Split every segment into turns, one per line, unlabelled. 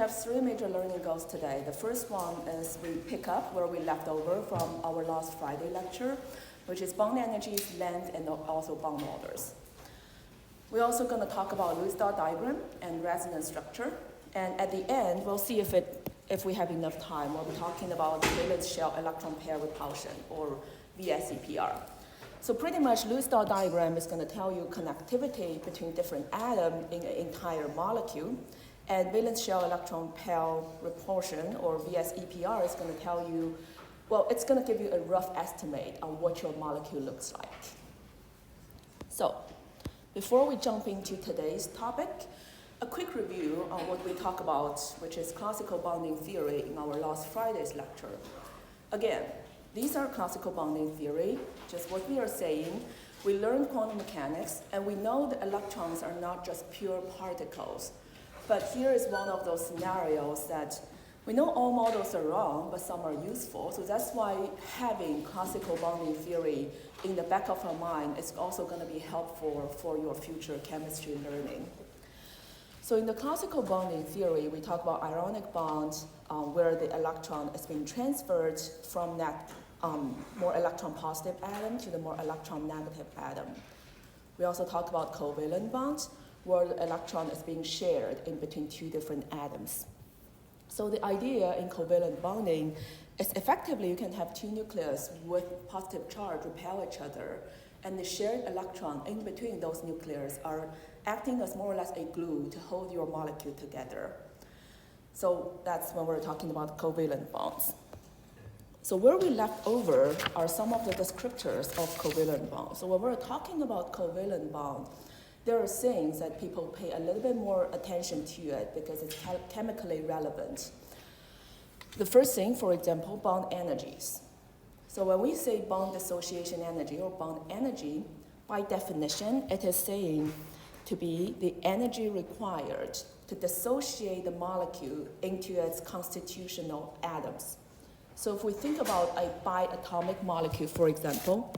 have three major learning goals today. The first one is we pick up where we left over from our last Friday lecture, which is bond energies, length, and also bond orders. We're also going to talk about Lewis dot diagram and resonance structure. And at the end, we'll see if we have enough time, we'll be talking about the valence shell electron pair repulsion, or VSEPR. So pretty much Lewis dot diagram is going to tell you connectivity between different atoms in an entire molecule. And valence shell electron pair repulsion, or VSEPR, is going to tell you, well, it's going to give you a rough estimate on what your molecule looks like. So before we jump into today's topic, a quick review on what we talk about, which is classical bonding theory in our last Friday's lecture. Again, these are classical bonding theory, just what we are saying. We learned quantum mechanics, and we know the electrons are not just pure particles. But here is one of those scenarios that we know all models are wrong, but some are useful. So that's why having classical bonding theory in the back of our mind is also going to be helpful for your future chemistry learning. So in the classical bonding theory, we talk about ionic bonds where the electron is being transferred from that more electron positive atom to the more electron negative atom. We also talk about covalent bonds where the electron is being shared in between two different atoms. So the idea in covalent bonding is effectively you can have two nucleus with positive charge repel each other, and the shared electron in between those nucleus are acting as more or less a glue to hold your molecule together. So that's when we're talking about covalent bonds. So where we left over are some of the descriptors of covalent bonds. So when we're talking about covalent bond, there are things that people pay a little bit more attention to it because it's chemically relevant. The first thing, for example, bond energies. So when we say bond dissociation energy or bond energy, by definition, it is saying to be the energy required to dissociate the molecule into its constitutional atoms. So if we think about a biatomic molecule, for example,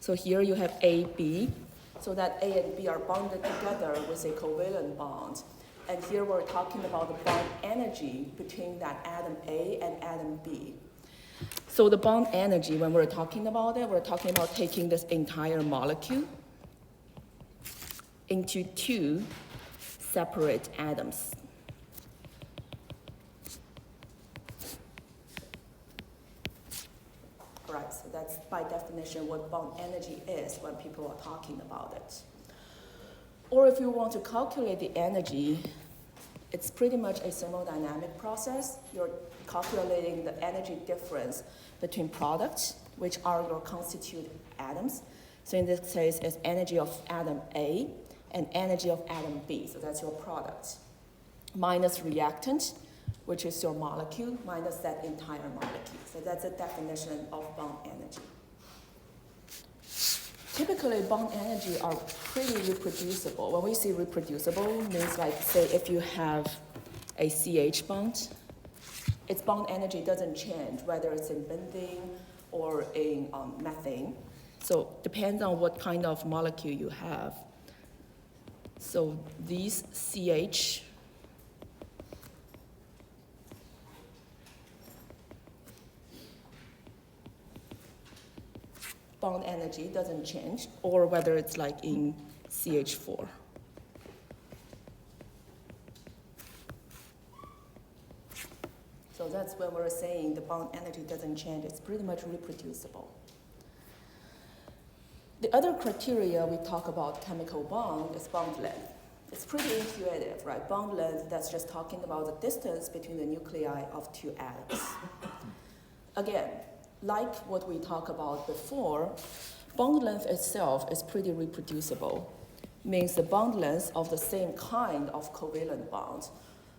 so here you have A, B, so that A and B are bonded together with a covalent bond. And here we're talking about the bond energy between that atom A and atom B. So the bond energy, when we're talking about it, we're talking about taking this entire molecule into two separate atoms. Right, so that's by definition what bond energy is when people are talking about it. Or if you want to calculate the energy, it's pretty much a thermodynamic process. You're calculating the energy difference between products, which are your constituent atoms. So in this case, it's energy of atom A and energy of atom B, so that's your product, minus reactant, which is your molecule, minus that entire molecule. So that's a definition of bond energy. Typically, bond energy are pretty reproducible. When we say reproducible, means like, say, if you have a CH bond, its bond energy doesn't change, whether it's in benzene or in methane. So depends on what kind of molecule you have. So these CH bond energy doesn't change, or whether it's like in CH4. So that's when we're saying the bond energy doesn't change. It's pretty much reproducible. The other criteria we talk about chemical bond is bond length. It's pretty intuitive, right? Bond length, that's just talking about the distance between the nuclei of two atoms. Again, like what we talked about before, bond length itself is pretty reproducible. Means the bond length of the same kind of covalent bonds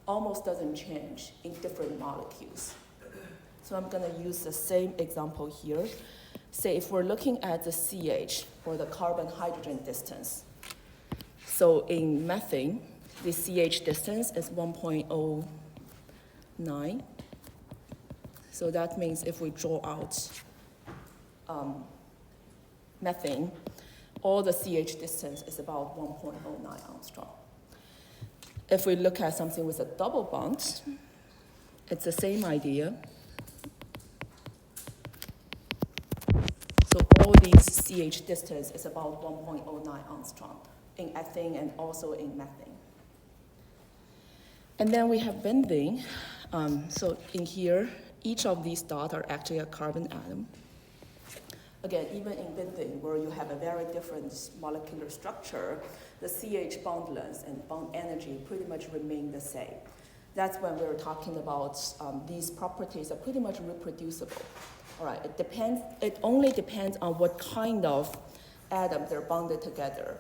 almost doesn't change in different molecules. So I'm going to use the same example here. Say if we're looking at the CH, or the carbon-hydrogen distance. So in methane, the CH distance is 1.09. So that means if we draw out methane, all the CH distance is about 1.09 angstrom. If we look at something with a double bond, it's the same idea. So all these CH distance is about 1.09 angstrom in ethane and also in methane. And then we have benzene. So in here, each of these dots are actually a carbon atom. Again, even in benzene, where you have a very different molecular structure, the CH bond length and bond energy pretty much remain the same. That's when we're talking about these properties are pretty much reproducible. All right, it only depends on what kind of atoms they're bonded together.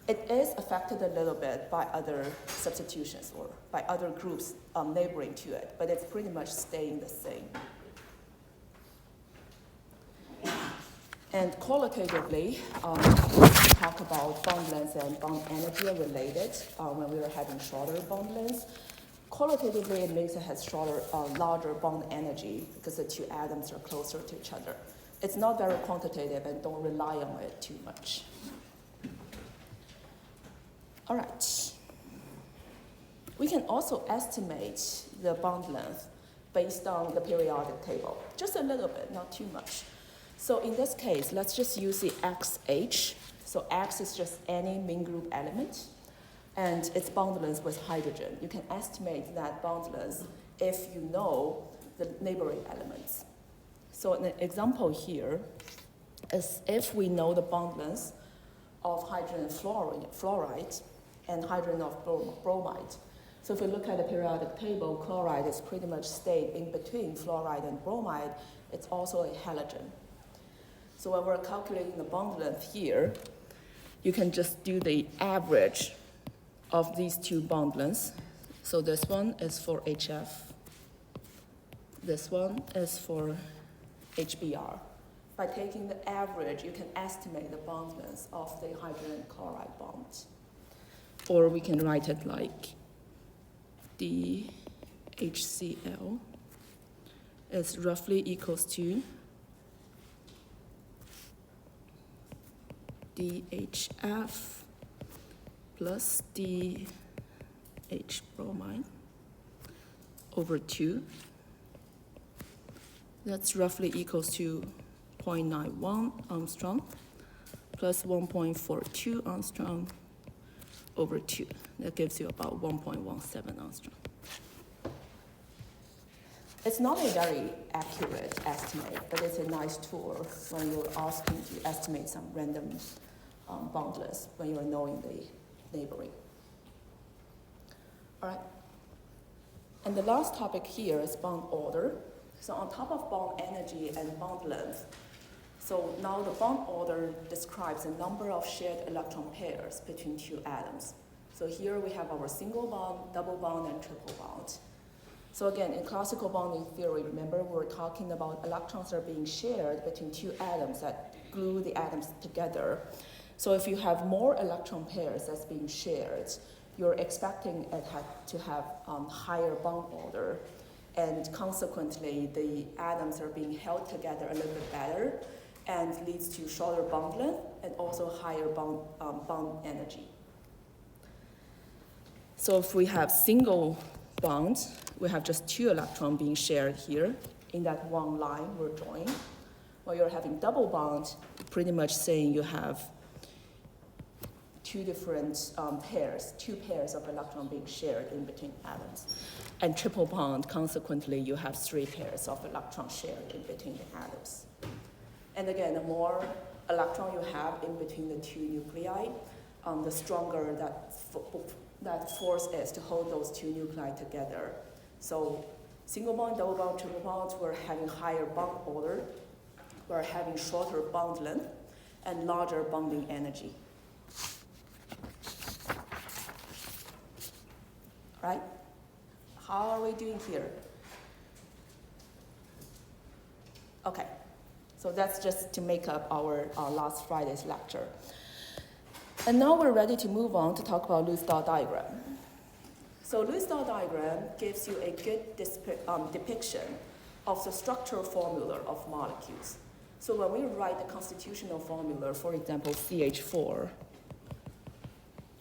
It is affected a little bit by other substitutions or by other groups neighboring to it, but it's pretty much staying the same. And qualitatively, we talk about bond length and bond energy are related when we are having shorter bond lengths. Qualitatively, it makes it has shorter, larger bond energy because the two atoms are closer to each other. It's not very quantitative and don't rely on it too much. All right. We can also estimate the bond length based on the periodic table, just a little bit, not too much. So in this case, let's just use the XH. So X is just any main group element, and its bond length with hydrogen. You can estimate that bond length if you know the neighboring elements. So an example here is if we know the bond length of hydrogen fluoride and hydrogen of bromide. So if we look at the periodic table, chloride is pretty much stayed in between fluoride and bromide. It's also a halogen. So when we're calculating the bond length here, you can just do the average of these two bond lengths. So this one is for HF. This one is for HBr. By taking the average, you can estimate the bond length of the hydrogen chloride bond. Or we can write it like DHCl is roughly equals to DHF plus DH bromide over 2. That's roughly equals to 0.91 angstrom plus 1.42 angstrom over 2. That gives you about 1.17 angstrom. It's not a very accurate estimate, but it's a nice tool when you're asking to estimate some random bond length when you're knowing the neighboring. All right. And the last topic here is bond order. So on top of bond energy and bond length, so now the bond order describes the number of shared electron pairs between two atoms. So here we have our single bond, double bond, and triple bond. So again, in classical bonding theory, remember we're talking about electrons are being shared between two atoms that glue the atoms together. So if you have more electron pairs that's being shared, you're expecting it to have higher bond order, and consequently the atoms are being held together a little bit better and leads to shorter bond length and also higher bond energy. So if we have single bonds, we have just two electrons being shared here in that one line we're drawing. While you're having double bonds, pretty much saying you have two different pairs, two pairs of electrons being shared in between atoms. And triple bond, consequently, you have three pairs of electrons shared in between the atoms. And again, the more electron you have in between the two nuclei, the stronger that force is to hold those two nuclei together. So single bond, double bond, triple bonds, we're having higher bond order, we're having shorter bond length, and larger bonding energy. Right? How are we doing here? Okay, so that's just to make up our last Friday's lecture. And now we're ready to move on to talk about Lewis dot diagram. So Lewis dot diagram gives you a good depiction of the structural formula of molecules. So when we write the constitutional formula, for example, CH4,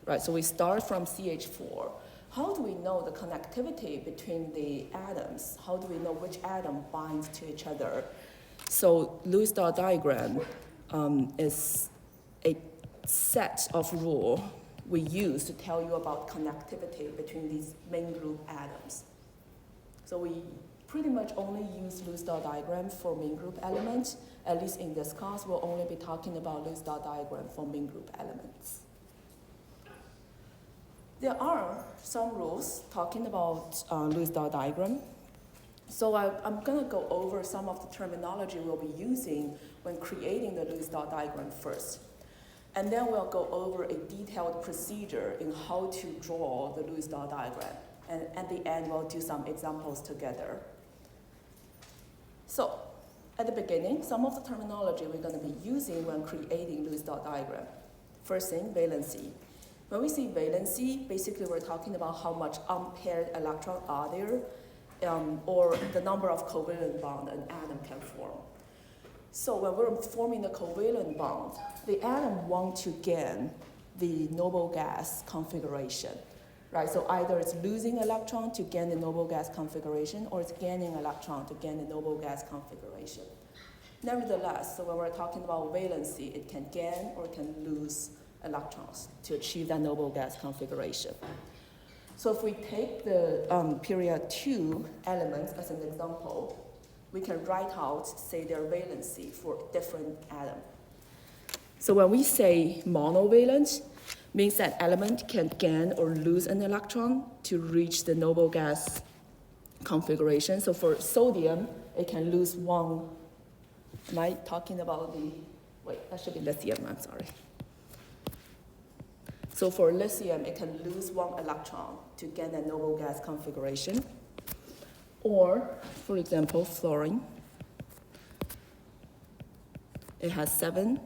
right, so we start from CH4. how do we know the connectivity between the atoms? How do we know which atom binds to each other? So Lewis dot diagram is a set of rules we use to tell you about connectivity between these main group atoms. So we pretty much only use Lewis dot diagram for main group elements. At least in this class, we'll only be talking about Lewis dot diagram for main group elements. There are some rules talking about Lewis dot diagram. So I'm going to go over some of the terminology we'll be using when creating the Lewis dot diagram first. And then we'll go over a detailed procedure in how to draw the Lewis dot diagram. And at the end, we'll do some examples together. So at the beginning, some of the terminology we're going to be using when creating Lewis dot diagram. First thing, valency. When we say valency, basically we're talking about how much unpaired electrons are there, or the number of covalent bonds an atom can form. So when we're forming the covalent bond, the atom wants to gain the noble gas configuration, right? So either it's losing electron to gain the noble gas configuration, or it's gaining electron to gain the noble gas configuration. Nevertheless, so when we're talking about valency, it can gain or it can lose electrons to achieve that noble gas configuration. So if we take the period 2 elements as an example, we can write out, say, their valency for different atoms. So when we say monovalent, means that element can gain or lose an electron to reach the noble gas configuration. So for sodium, it can lose one. Am I talking about the, wait, that should be lithium, I'm sorry. So for lithium, it can lose one electron to gain a noble gas configuration. Or, for example, fluorine. It has 7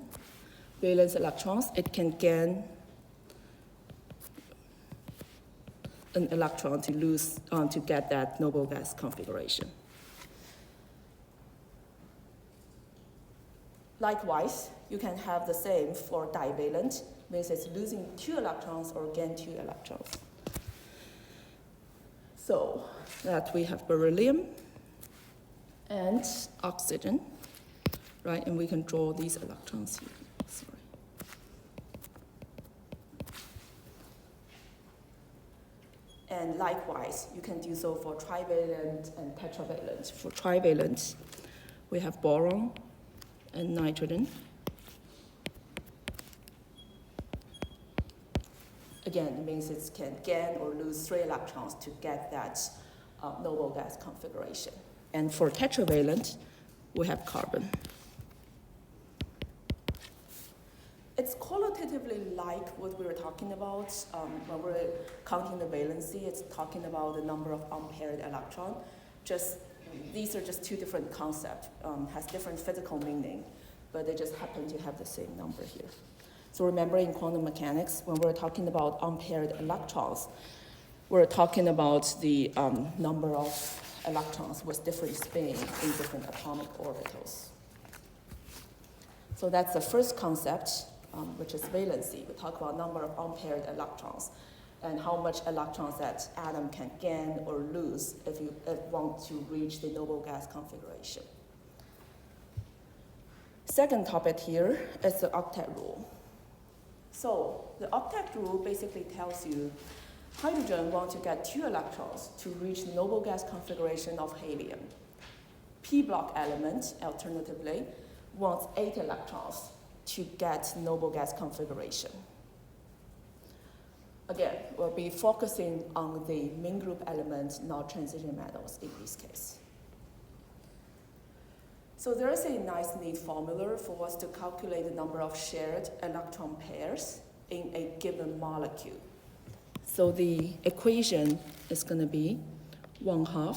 valence electrons. It can gain an electron to lose to get that noble gas configuration. Likewise, you can have the same for divalent, means it's losing 2 electrons or gain 2 electrons. So that we have beryllium and oxygen, right? And we can draw these electrons here. Sorry. And likewise, you can do so for trivalent and tetravalent. For trivalent, we have boron and nitrogen. Again, it means it can gain or lose 3 electrons to get that noble gas configuration. And for tetravalent, we have carbon. It's qualitatively like what we were talking about when we're counting the valency. It's talking about the number of unpaired electrons. These are just 2 different concepts, has different physical meaning, but they just happen to have the same number here. So remember in quantum mechanics, when we're talking about unpaired electrons, we're talking about the number of electrons with different spin in different atomic orbitals. So that's the first concept, which is valency. We talk about number of unpaired electrons and how much electrons that atom can gain or lose if you want to reach the noble gas configuration. Second topic here is the octet rule. So the octet rule basically tells you hydrogen wants to get 2 electrons to reach the noble gas configuration of helium. P block element, alternatively, wants 8 electrons to get noble gas configuration. Again, we'll be focusing on the main group element, not transition metals in this case. So there is a nice neat formula for us to calculate the number of shared electron pairs in a given molecule. So the equation is going to be 1/2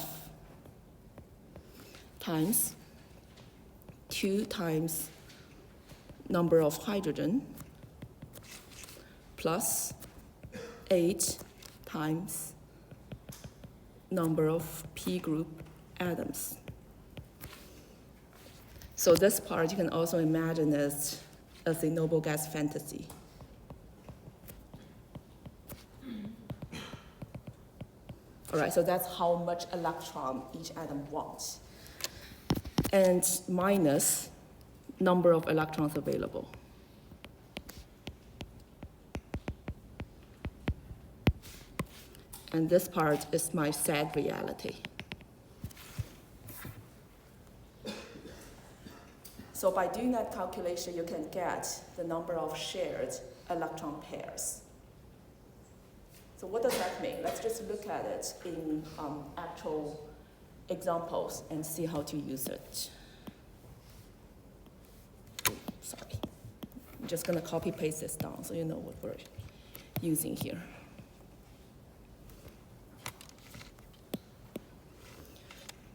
times 2 times number of hydrogen plus 8 times number of P group atoms. So this part you can also imagine as a noble gas fantasy. All right, so that's how much electron each atom wants. And minus number of electrons available. And this part is my sad reality. So by doing that calculation, you can get the number of shared electron pairs. So what does that mean? Let's just look at it in actual examples and see how to use it. Sorry. I'm just going to copy paste this down so you know what we're using here.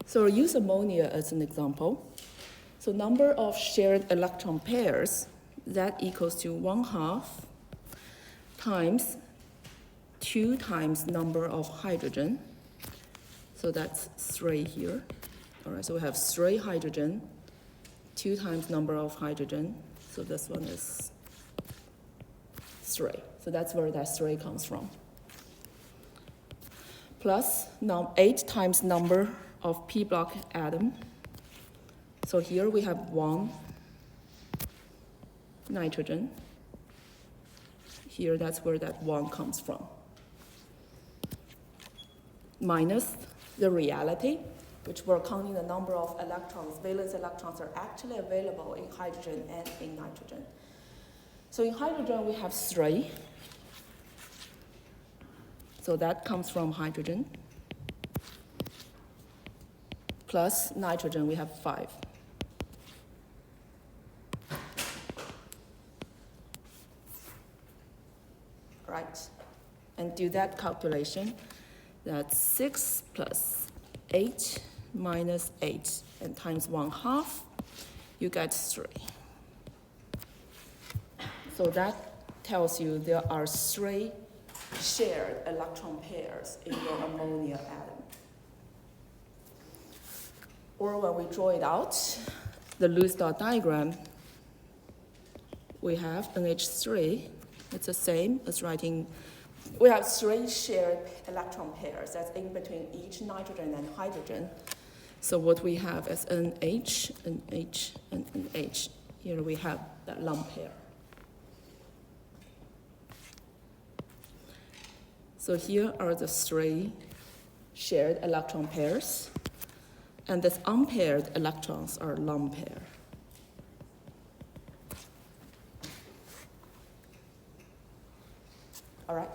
So I'll use ammonia as an example. So number of shared electron pairs, that equals to 1/2 times 2 times number of hydrogen. So that's 3 here. All right, so we have 3 hydrogen, 2 times number of hydrogen. So this one is 3. So that's where that 3 comes from. Plus now 8 times number of p block atom. So here we have 1 nitrogen. Here that's where that 1 comes from. Minus the reality, which we're counting the number of electrons, valence electrons are actually available in hydrogen and in nitrogen. So in hydrogen we have 3. So that comes from hydrogen. Plus nitrogen we have 5. Right, and do that calculation. That's 6 plus 8 minus 8 and times 1/2, you get 3. So that tells you there are 3 shared electron pairs in your ammonia atom. Or when we draw it out, the loose dot diagram, we have NH3. It's the same as writing, we have 3 shared electron pairs that's in between each nitrogen and hydrogen. So what we have is NH, NH, and NH. Here we have that lone pair. So here are the 3 shared electron pairs. And these unpaired electrons are lone pair. All right.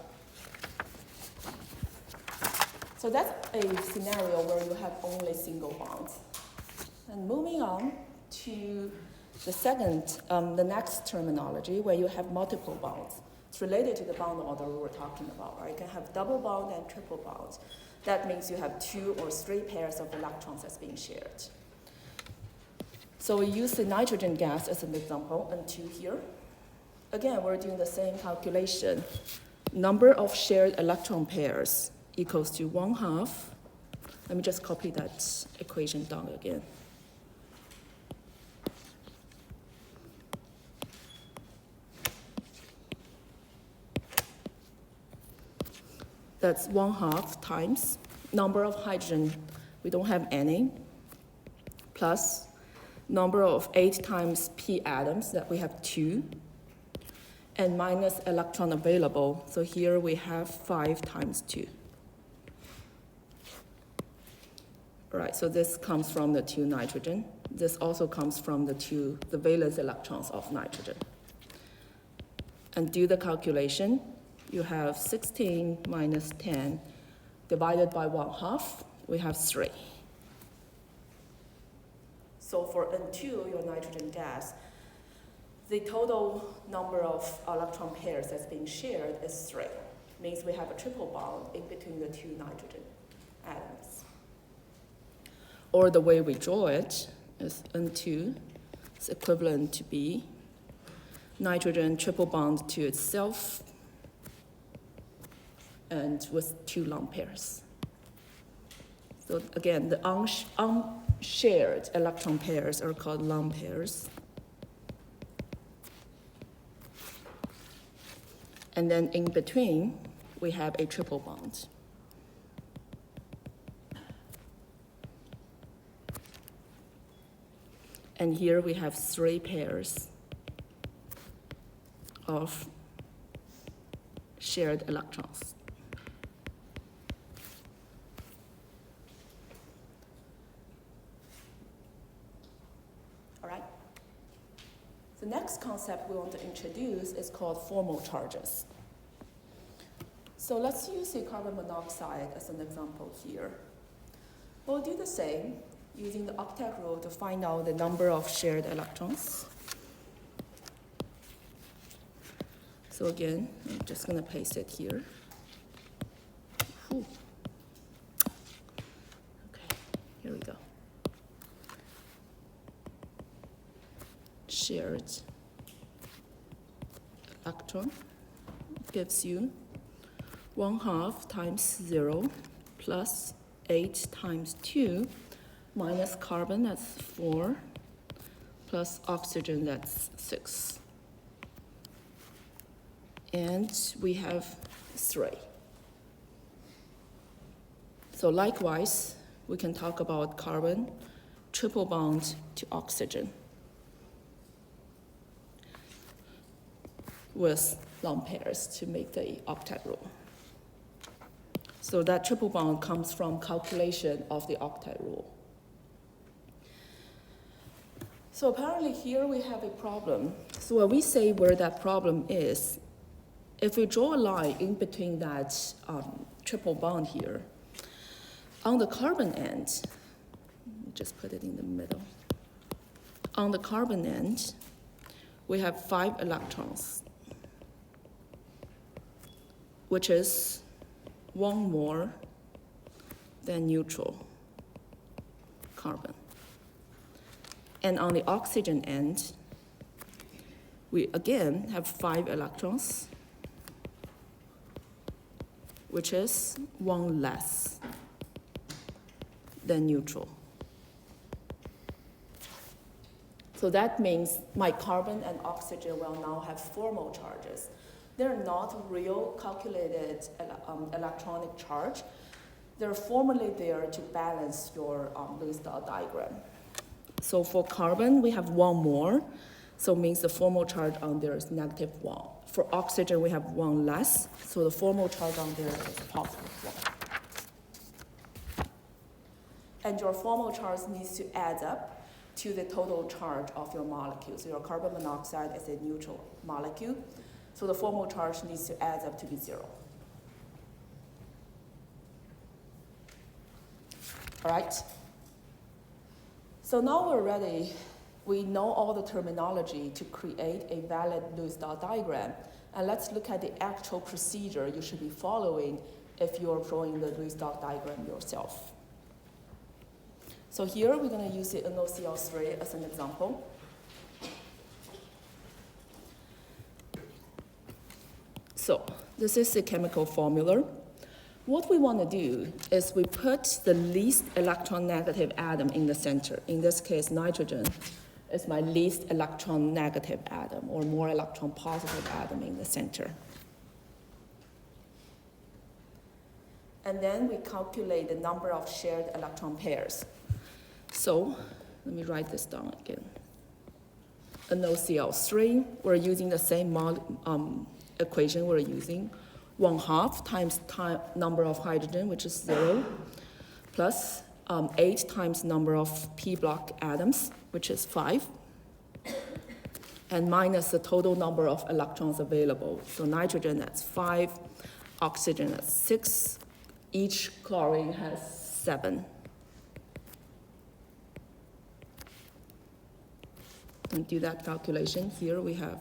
So that's a scenario where you have only single bonds. And moving on to the next terminology where you have multiple bonds. It's related to the bond order we were talking about, right? You can have double bond and triple bonds. That means you have 2 or 3 pairs of electrons that's being shared. So we use the nitrogen gas as an example, N2 here. Again, we're doing the same calculation. Number of shared electron pairs equals to 1/2. Let me just copy that equation down again. That's 1/2 times number of hydrogen, we don't have any, plus number of 8 times p atoms, that we have 2, and minus electron available. So here we have 5 times 2. All right, so this comes from the 2 nitrogen. This also comes from the valence electrons of nitrogen. And do the calculation. You have 16 minus 10 divided by 1/2, we have 3. So for N2, your nitrogen gas, the total number of electron pairs that's being shared is 3. Means we have a triple bond in between the 2 nitrogen atoms. Or the way we draw it is N2 is equivalent to B. Nitrogen triple bond to itself and with 2 lone pairs. So again, the unshared electron pairs are called lone pairs. And then in between, we have a triple bond. And here we have 3 pairs of shared electrons. All right. The next concept we want to introduce is called formal charges. So let's use the carbon monoxide as an example here. We'll do the same using the octet rule to find out the number of shared electrons. So again, I'm just going to paste it here. Whew. Okay, here we go. Shared electron gives you 1/2 times 0 plus 8 times 2 minus carbon, that's 4, plus oxygen, that's 6. And we have 3. So likewise, we can talk about carbon, triple bond to oxygen with lone pairs to make the octet rule. So that triple bond comes from calculation of the octet rule. So apparently here we have a problem. So when we say where that problem is, if we draw a line in between that triple bond here, on the carbon end, just put it in the middle. On the carbon end, we have 5 electrons, which is 1 more than neutral carbon. And on the oxygen end, we again have 5 electrons, which is 1 less than neutral. So that means my carbon and oxygen will now have formal charges. They're not real calculated electronic charge. They're formally there to balance your Lewis dot diagram. So for carbon, we have 1 more, so it means the formal charge on there is -1. For oxygen, we have 1 less, so the formal charge on there is +1. And your formal charge needs to add up to the total charge of your molecule. So your carbon monoxide is a neutral molecule, so the formal charge needs to add up to be 0. All right? So now we're ready. We know all the terminology to create a valid Lewis dot diagram. And let's look at the actual procedure you should be following if you're drawing the Lewis dot diagram yourself. So here we're going to use the NOCl3 as an example. So this is the chemical formula. What we want to do is we put the least electron negative atom in the center. In this case, nitrogen is my least electron negative atom, or more electron positive atom in the center. And then we calculate the number of shared electron pairs. So let me write this down again. NOCl3, we're using the same equation we're using. 1/2 times number of hydrogen, which is 0, plus 8 times number of p block atoms, which is 5, and minus the total number of electrons available. So nitrogen, that's 5, oxygen, that's 6, each chlorine has 7. And do that calculation. Here we have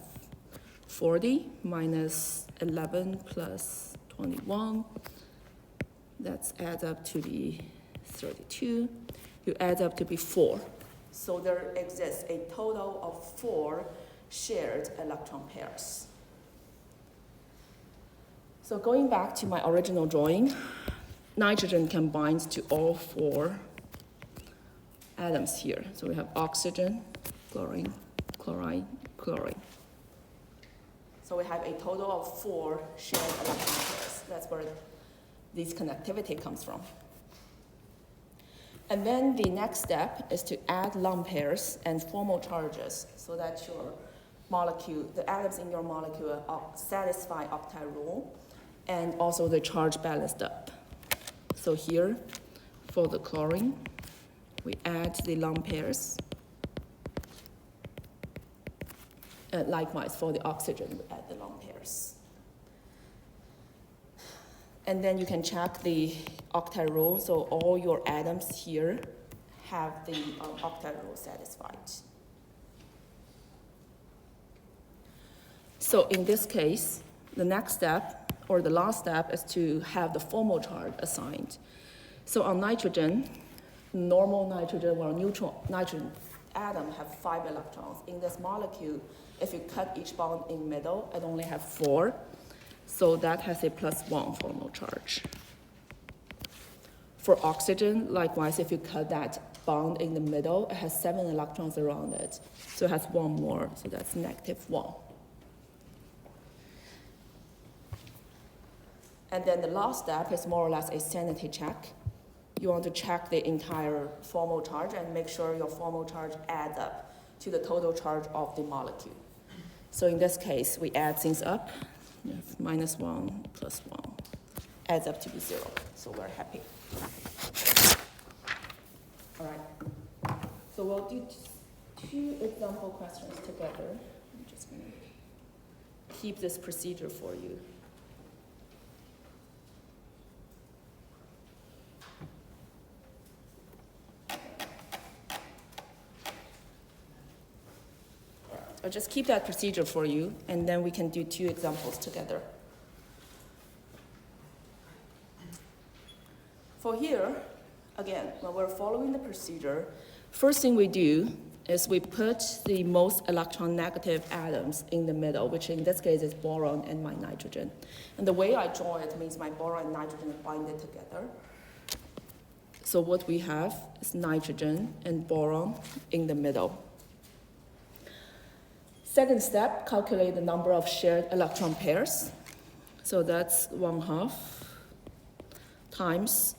40 minus 11 plus 21. That's add up to be 32. You add up to be 4. So there exists a total of 4 shared electron pairs. So going back to my original drawing, nitrogen can bind to all 4 atoms here. So we have oxygen, chlorine, chlorine, chlorine. So we have a total of 4 shared electron pairs. That's where this connectivity comes from. And then the next step is to add lone pairs and formal charges so that your molecule, the atoms in your molecule satisfy Octet rule and also the charge balanced up. So here, for the chlorine, we add the lone pairs. And likewise, for the oxygen, we add the lone pairs. And then you can check the Octet rule, so all your atoms here have the Octet rule satisfied. So in this case, the next step, or the last step, is to have the formal charge assigned. So on nitrogen, normal nitrogen or neutral nitrogen atom have 5 electrons. In this molecule, if you cut each bond in the middle, it only have 4. So that has a +1 formal charge. For oxygen, likewise, if you cut that bond in the middle, it has 7 electrons around it. So it has 1 more, so that's -1. And then the last step is more or less a sanity check. You want to check the entire formal charge and make sure your formal charge adds up to the total charge of the molecule. So in this case, we add things up. We have -1 + 1 adds up to be 0. So we're happy. All right. So we'll do 2 example questions together. I'm just going to keep this procedure for you. I'll just keep that procedure for you, and then we can do 2 examples together. For here, again, when we're following the procedure, first thing we do is we put the most electron negative atoms in the middle, which in this case is boron and my nitrogen. And the way I draw it means my boron and nitrogen are binded together. So what we have is nitrogen and boron in the middle. Second step, calculate the number of shared electron pairs. So that's 1/2 times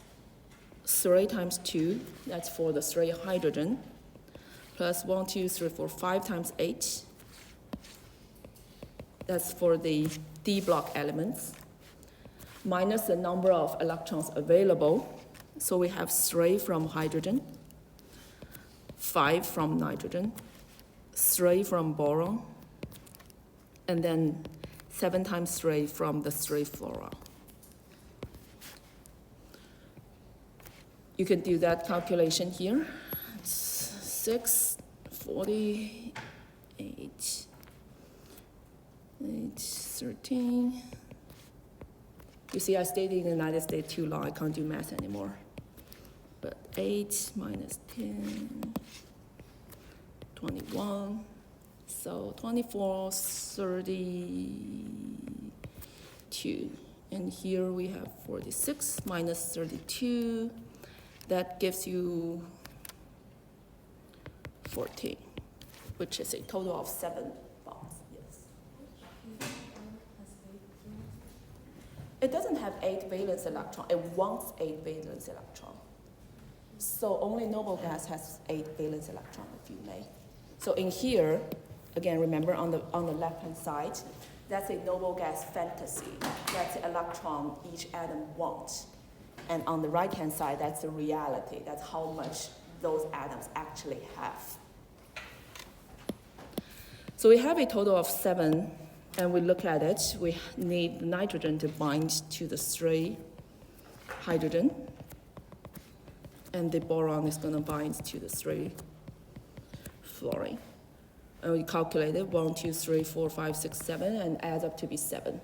3 times 2, that's for the 3 hydrogen, plus 1, 2, 3, 4, 5 times 8. That's for the D block elements, minus the number of electrons available. So we have 3 from hydrogen, 5 from nitrogen, 3 from boron, and then 7 times 3 from the 3 fluorine. You can do that calculation here. It's 6, 48, 8, 13. You see, I stayed in the United States too long. I can't do math anymore. But 8 minus 10, 21. So 24, 32. And here we have 46 minus 32. That gives you 14, which is a total of 7 bonds. Yes. It doesn't have 8 valence electron. It wants 8 valence electron. So only noble gas has 8 valence electron, if you may. So in here, again, remember on the left-hand side, that's a noble gas fantasy. That's the electron each atom wants. And on the right-hand side, that's the reality. That's how much those atoms actually have. So we have a total of 7, and we look at it. We need nitrogen to bind to the 3 hydrogen, and the boron is going to bind to the 3 fluorine. And we calculate it, 1, 2, 3, 4, 5, 6, 7, and adds up to be 7.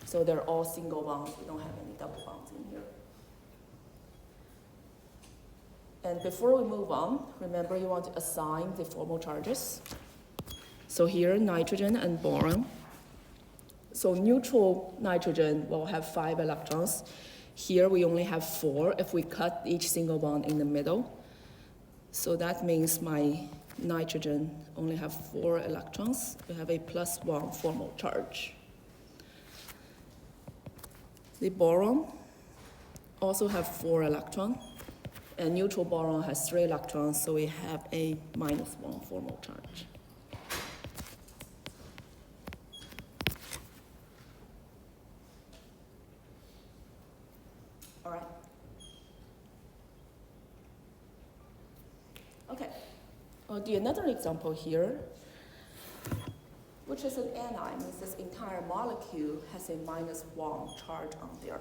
So they're all single bonds. We don't have any double bonds in here. And before we move on, remember you want to assign the formal charges. So here, nitrogen and boron. So neutral nitrogen will have 5 electrons. Here we only have 4 if we cut each single bond in the middle. So that means my nitrogen only have 4 electrons. We have a +1 formal charge. The boron also have 4 electrons. And neutral boron has 3 electrons, so we have a -1 formal charge. All right. Okay. I'll do another example here, which is an anion. Means this entire molecule has a -1 charge on there.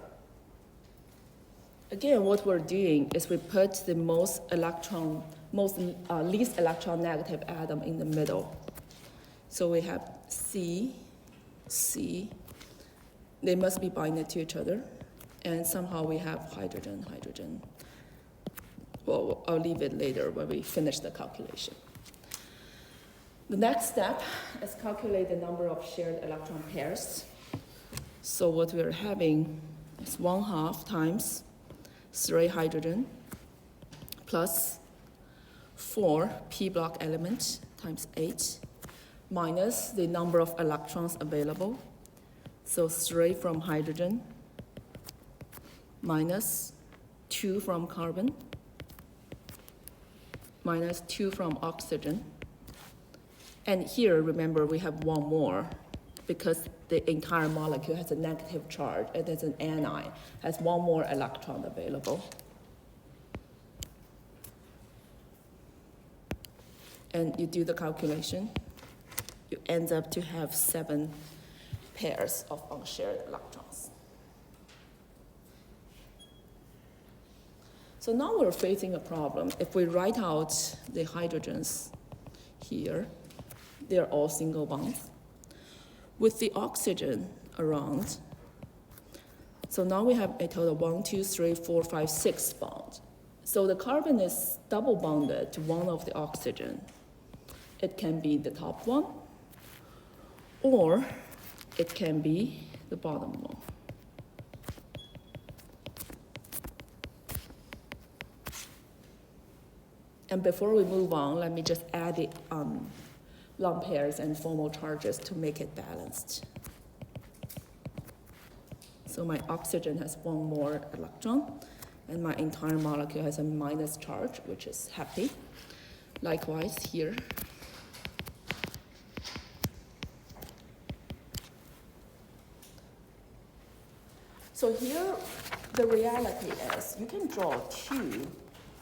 Again, what we're doing is we put the least electron negative atom in the middle. So we have C, C. They must be binded to each other. And somehow we have hydrogen, hydrogen. Well, I'll leave it later when we finish the calculation. The next step is calculate the number of shared electron pairs. So what we're having is 1/2 times 3 hydrogen plus 4 p block elements times 8 minus the number of electrons available. So 3 from hydrogen minus 2 from carbon minus 2 from oxygen. And here, remember, we have one more because the entire molecule has a negative charge. It is an anion, has one more electron available. And you do the calculation, you end up to have 7 pairs of unshared electrons. So now we're facing a problem. If we write out the hydrogens here, they're all single bonds. With the oxygen around, so now we have a total of 1, 2, 3, 4, 5, 6 bonds. So the carbon is double bonded to one of the oxygen. It can be the top one, or it can be the bottom one. And before we move on, let me just add the lone pairs and formal charges to make it balanced. So my oxygen has one more electron, and my entire molecule has a minus charge, which is happy. Likewise here. So here, the reality is you can draw 2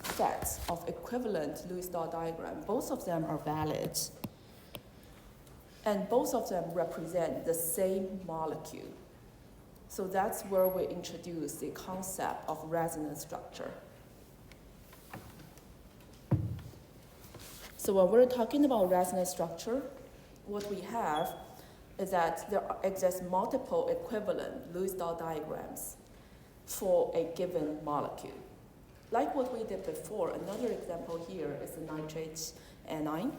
sets of equivalent Lewis dot diagram. Both of them are valid. And both of them represent the same molecule. So that's where we introduce the concept of resonance structure. So when we're talking about resonance structure, what we have is that there exist multiple equivalent Lewis dot diagrams for a given molecule. Like what we did before, another example here is the nitrate anion.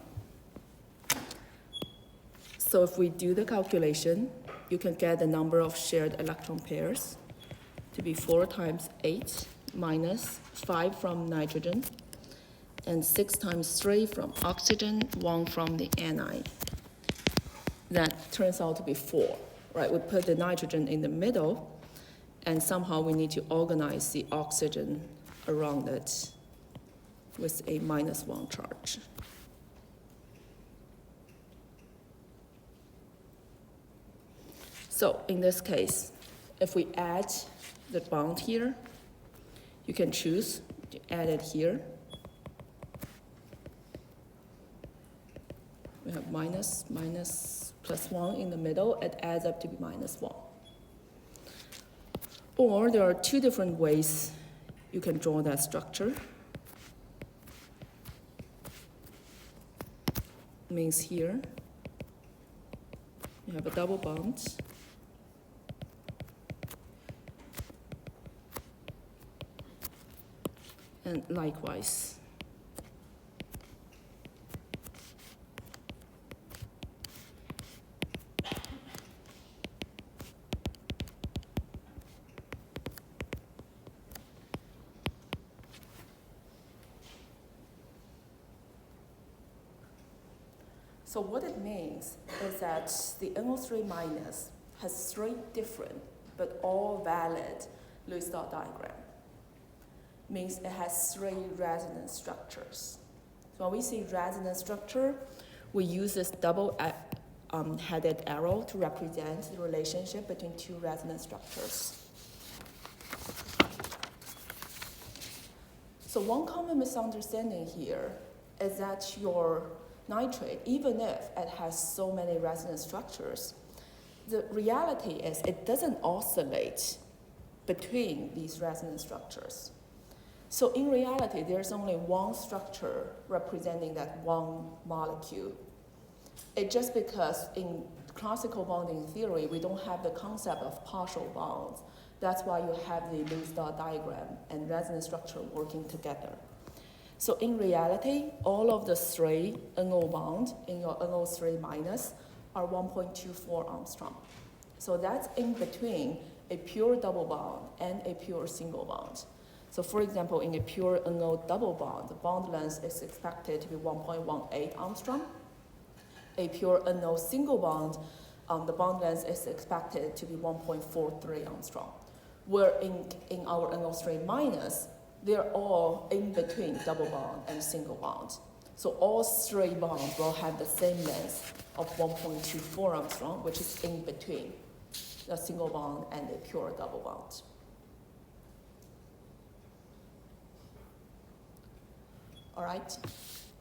So if we do the calculation, you can get the number of shared electron pairs to be 4 times 8 minus 5 from nitrogen and 6 times 3 from oxygen, 1 from the anion. That turns out to be 4, right? We put the nitrogen in the middle, and somehow we need to organize the oxygen around it with a -1 charge. So in this case, if we add the bond here, you can choose to add it here. We have minus, minus, plus 1 in the middle. It adds up to be -1. Or there are 2 different ways you can draw that structure. Means here, you have a double bond. And likewise. So what it means is that the NO3 minus has 3 different but all valid Lewis dot diagram. means it has 3 resonance structures. So when we see resonance structure, we use this double headed arrow to represent the relationship between 2 resonance structures. So one common misunderstanding here is that your nitrate, even if it has so many resonance structures, the reality is it doesn't oscillate between these resonance structures. So in reality, there's only one structure representing that one molecule. It's just because in classical bonding theory, we don't have the concept of partial bonds. That's why you have the Lewis dot diagram and resonance structure working together. So in reality, all of the 3 NO bonds in your NO3 minus are 1.24 Armstrong. So that's in between a pure double bond and a pure single bond. So for example, in a pure NO double bond, the bond length is expected to be 1.18 Armstrong. A pure NO single bond, the bond length is expected to be 1.43 Armstrong. Where in our NO3 minus, they're all in between double bond and single bond. So all 3 bonds will have the same length of 1.24 Armstrong, which is in between a single bond and a pure double bond. All right,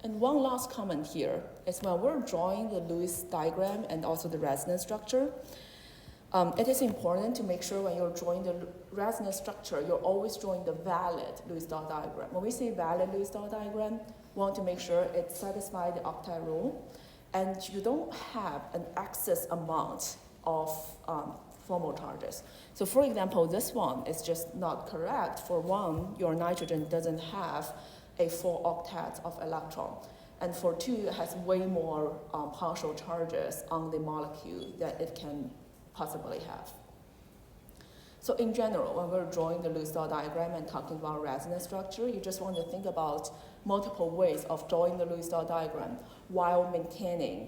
and one last comment here is when we're drawing the Lewis diagram and also the resonance structure, it is important to make sure when you're drawing the resonance structure, you're always drawing the valid Lewis dot diagram. When we say valid Lewis dot diagram, we want to make sure it satisfies the Octet rule, and you don't have an excess amount of formal charges. So for example, this one is just not correct. For one, your nitrogen doesn't have a full octet of electron. And for 2, it has way more partial charges on the molecule that it can possibly have. So in general, when we're drawing the Lewis dot diagram and talking about resonance structure, you just want to think about multiple ways of drawing the Lewis dot diagram while maintaining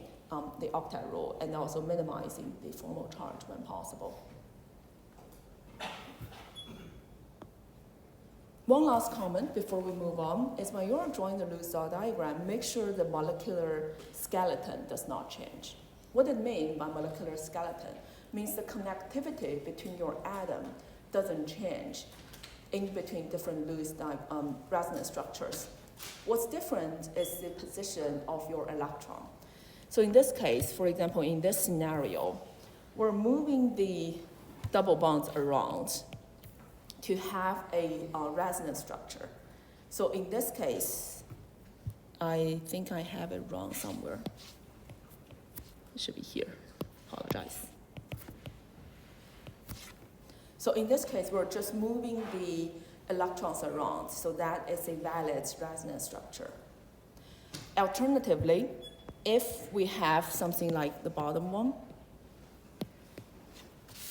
the Octet rule and also minimizing the formal charge when possible. One last comment before we move on is when you're drawing the Lewis dot diagram, make sure the molecular skeleton does not change. What it means by molecular skeleton means the connectivity between your atom doesn't change in between different Lewis resonance structures. What's different is the position of your electron. So in this case, for example, in this scenario, we're moving the double bonds around to have a resonance structure. So in this case, I think I have it wrong somewhere. It should be here. Apologize. So in this case, we're just moving the electrons around, so that is a valid resonance structure. Alternatively, if we have something like the bottom one,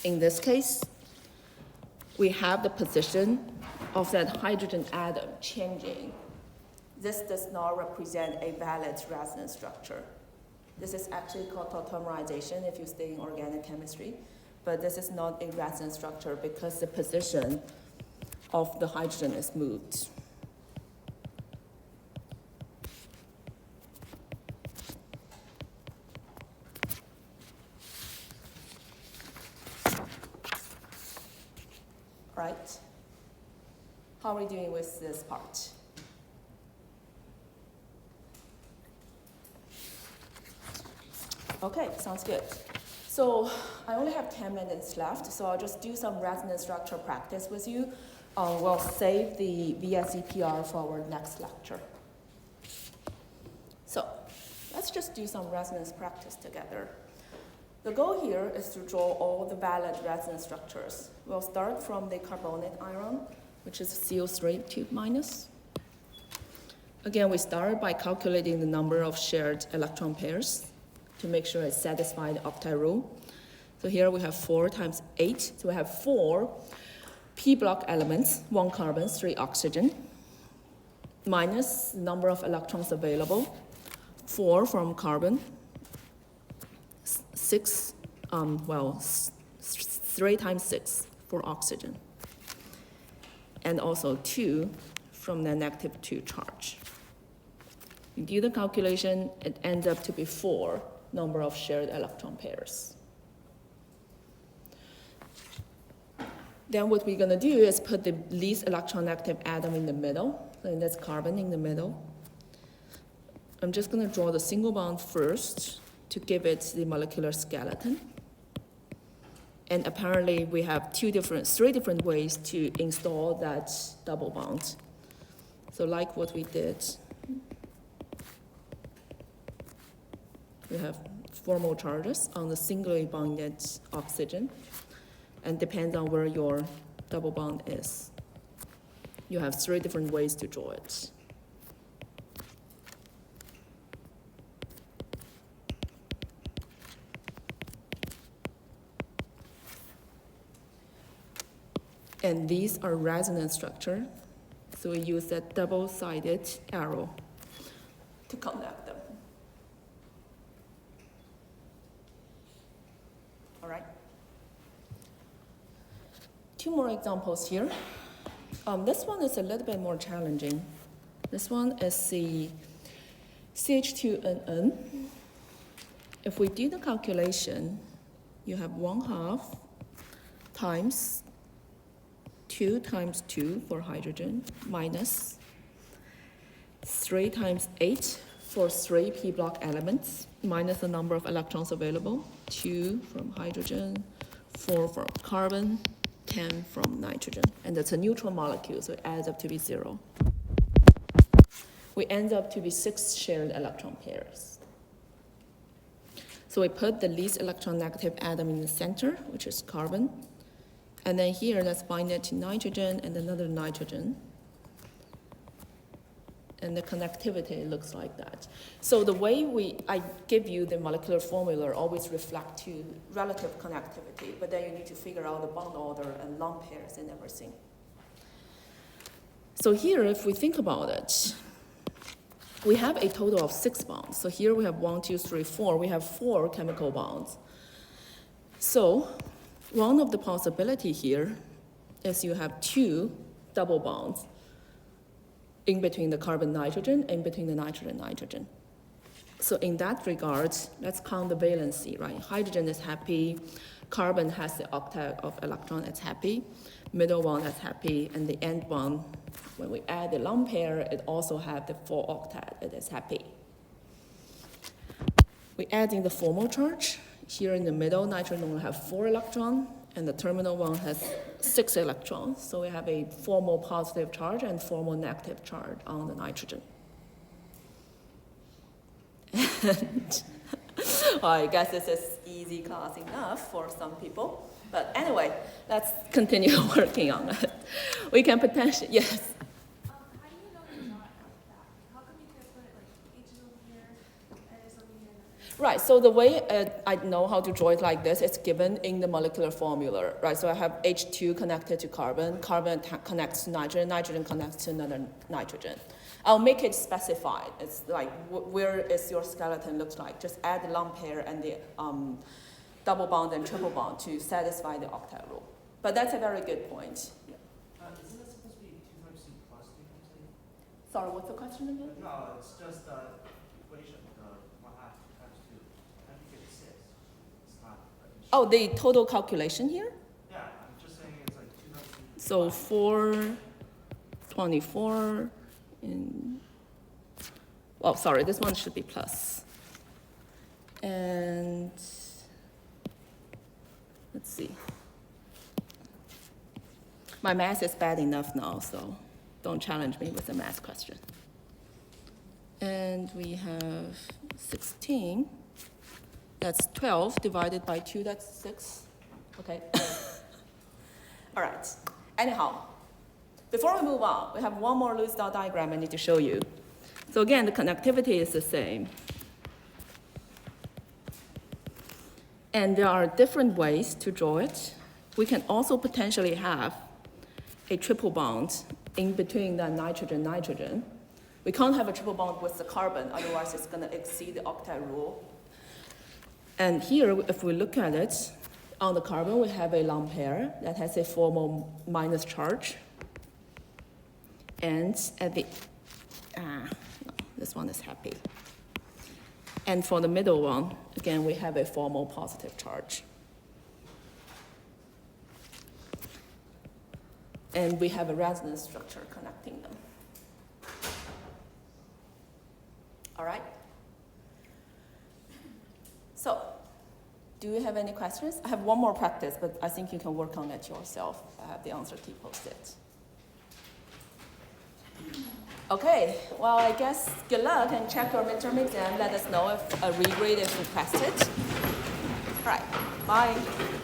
in this case, we have the position of that hydrogen atom changing. This does not represent a valid resonance structure. This is actually called tautomerization if you stay in organic chemistry, but this is not a resonance structure because the position of the hydrogen is moved. Right? How are we doing with this part? Okay, sounds good. So I only have 10 minutes left, so I'll just do some resonance structure practice with you. We'll save the VSEPR for our next lecture. So let's just do some resonance practice together. The goal here is to draw all the valid resonance structures. We'll start from the carbonic ion, which is CO3 tube minus. Again, we start by calculating the number of shared electron pairs to make sure it satisfies the Octet rule. So here we have 4 times 8. So we have 4 p block elements, 1 carbon, 3 oxygen, minus the number of electrons available, 4 from carbon, 6, 3 times 6 for oxygen, and also 2 from the -2 charge. You do the calculation, it ends up to be 4 number of shared electron pairs. Then what we're gonna do is put the least electronegative atom in the middle, and that's carbon in the middle. I'm just gonna draw the single bond first to give it the molecular skeleton. And apparently we have 3 different ways to install that double bond. So like what we did, we have formal charges on the singly bonded oxygen, and depends on where your double bond is. You have 3 different ways to draw it. And these are resonance structure, so we use that double-sided arrow to connect them. All right. 2 more examples here. This one is a little bit more challenging. This one is the CH2NN. If we do the calculation, you have 1/2 times 2 times 2 for hydrogen minus 3 times 8 for 3 p block elements minus the number of electrons available, 2 from hydrogen, 4 from carbon, 10 from nitrogen. And that's a neutral molecule, so it adds up to be 0. We end up to be 6 shared electron pairs. So we put the least electronegative atom in the center, which is carbon. And then here, let's bind it to nitrogen and another nitrogen. And the connectivity looks like that. So the way I give you the molecular formula always reflect to relative connectivity, but then you need to figure out the bond order and lone pairs and everything. So here, if we think about it, we have a total of 6 bonds. So here we have 1, 2, 3, 4. We have 4 chemical bonds. So one of the possibility here is you have 2 double bonds in between the carbon-nitrogen, in between the nitrogen-nitrogen. So in that regard, let's count the valency, right? Hydrogen is happy, carbon has the octet of electron, it's happy, middle one is happy, and the end one, when we add the lone pair, it also have the 4 octet, it is happy. We add in the formal charge. Here in the middle, nitrogen will have 4 electrons, and the terminal one has 6 electrons. So we have a formal positive charge and formal negative charge on the nitrogen. And well, I guess this is easy class enough for some people. But anyway, let's continue working on it. We can potentially, yes?
How do you know you're not like that? How come you can't put it like H is over here and it's over here?
Right, so the way I know how to draw it like this, it's given in the molecular formula, right? So I have H2 connected to carbon, carbon connects to nitrogen, nitrogen connects to another nitrogen. I'll make it specified. It's like, where is your skeleton looks like? Just add the lone pair and the double bond and triple bond to satisfy the octet rule. But that's a very good point. Yeah.
Isn't that supposed to be 2 times C plus 2 times A?
Sorry, what's the question again?
No, it's just the equation, the 1/2 times 2. How do you get 6? It's not.
Oh, the total calculation here?
Yeah, I'm just saying it's like 2 times C.
So 4, 24, and, well, sorry, this one should be plus. And let's see. My math is bad enough now, so don't challenge me with a math question. And we have 16. That's 12 divided by 2, that's 6. Okay. All right. Anyhow, before we move on, we have one more loose dot diagram I need to show you. So again, the connectivity is the same. And there are different ways to draw it. We can also potentially have a triple bond in between the nitrogen-nitrogen. We can't have a triple bond with the carbon, otherwise it's going to exceed the octet rule. And here, if we look at it, on the carbon we have a lone pair that has a formal minus charge. And at the, no, this one is happy. And for the middle one, again, we have a formal positive charge. And we have a resonance structure connecting them. All right? So, do you have any questions? I have one more practice, but I think you can work on it yourself. I have the answer key posted. Okay, well, I guess good luck and check your midterm exam. Let us know if a regrade is requested. All right, bye.